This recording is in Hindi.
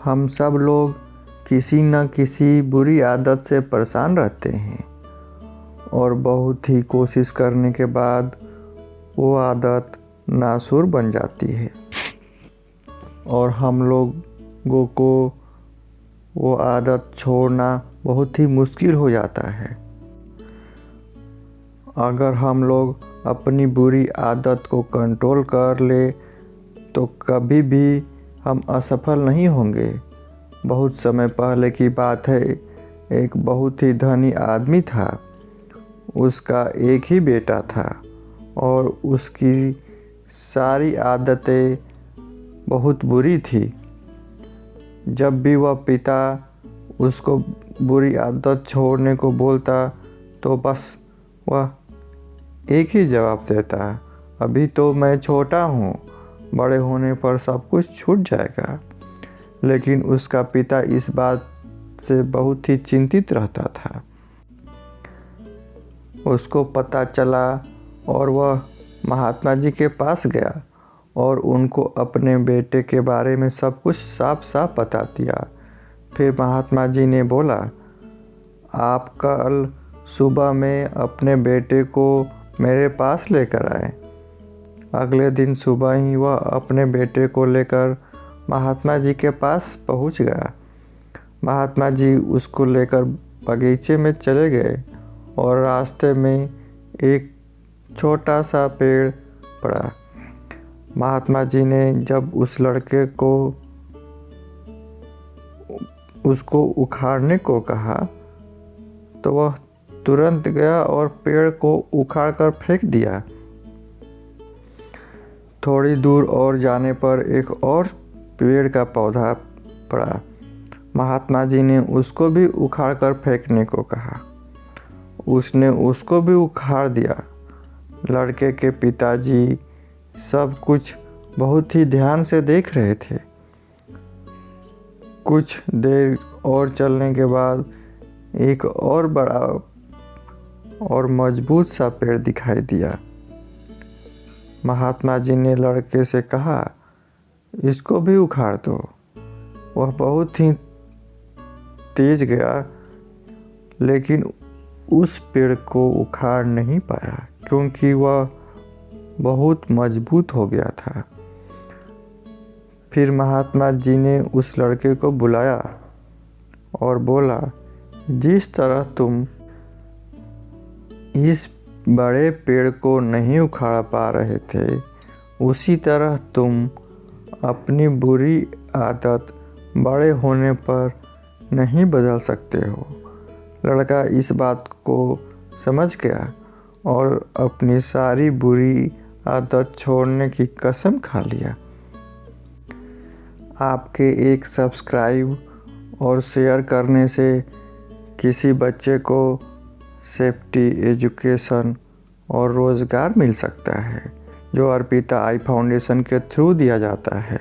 हम सब लोग किसी न किसी बुरी आदत से परेशान रहते हैं और बहुत ही कोशिश करने के बाद वो आदत नासूर बन जाती है और हम लोगों को वो आदत छोड़ना बहुत ही मुश्किल हो जाता है। अगर हम लोग अपनी बुरी आदत को कंट्रोल कर ले तो कभी भी हम असफल नहीं होंगे। बहुत समय पहले की बात है, एक बहुत ही धनी आदमी था। उसका एक ही बेटा था और उसकी सारी आदतें बहुत बुरी थी। जब भी वह पिता उसको बुरी आदत छोड़ने को बोलता तो बस वह एक ही जवाब देता, अभी तो मैं छोटा हूँ, बड़े होने पर सब कुछ छूट जाएगा। लेकिन उसका पिता इस बात से बहुत ही चिंतित रहता था। उसको पता चला और वह महात्मा जी के पास गया और उनको अपने बेटे के बारे में सब कुछ साफ साफ बता दिया। फिर महात्मा जी ने बोला, आप कल सुबह में अपने बेटे को मेरे पास लेकर आए। अगले दिन सुबह ही वह अपने बेटे को लेकर महात्मा जी के पास पहुंच गया। महात्मा जी उसको लेकर बगीचे में चले गए और रास्ते में एक छोटा सा पेड़ पड़ा। महात्मा जी ने जब उस लड़के को उसको उखाड़ने को कहा तो वह तुरंत गया और पेड़ को उखाड़ कर फेंक दिया। थोड़ी दूर और जाने पर एक और पेड़ का पौधा पड़ा। महात्मा जी ने उसको भी उखाड़ कर फेंकने को कहा। उसने उसको भी उखाड़ दिया। लड़के के पिताजी सब कुछ बहुत ही ध्यान से देख रहे थे। कुछ देर और चलने के बाद एक और बड़ा और मजबूत सा पेड़ दिखाई दिया। महात्मा जी ने लड़के से कहा, इसको भी उखाड़ दो। वह बहुत ही तेज गया लेकिन उस पेड़ को उखाड़ नहीं पाया क्योंकि वह बहुत मजबूत हो गया था। फिर महात्मा जी ने उस लड़के को बुलाया और बोला, जिस तरह तुम इस बड़े पेड़ को नहीं उखाड़ पा रहे थे, उसी तरह तुम अपनी बुरी आदत बड़े होने पर नहीं बदल सकते हो। लड़का इस बात को समझ गया और अपनी सारी बुरी आदत छोड़ने की कसम खा लिया। आपके एक सब्सक्राइब और शेयर करने से किसी बच्चे को सेफ्टी, एजुकेशन और रोज़गार मिल सकता है, जो अर्पिता आई फाउंडेशन के थ्रू दिया जाता है।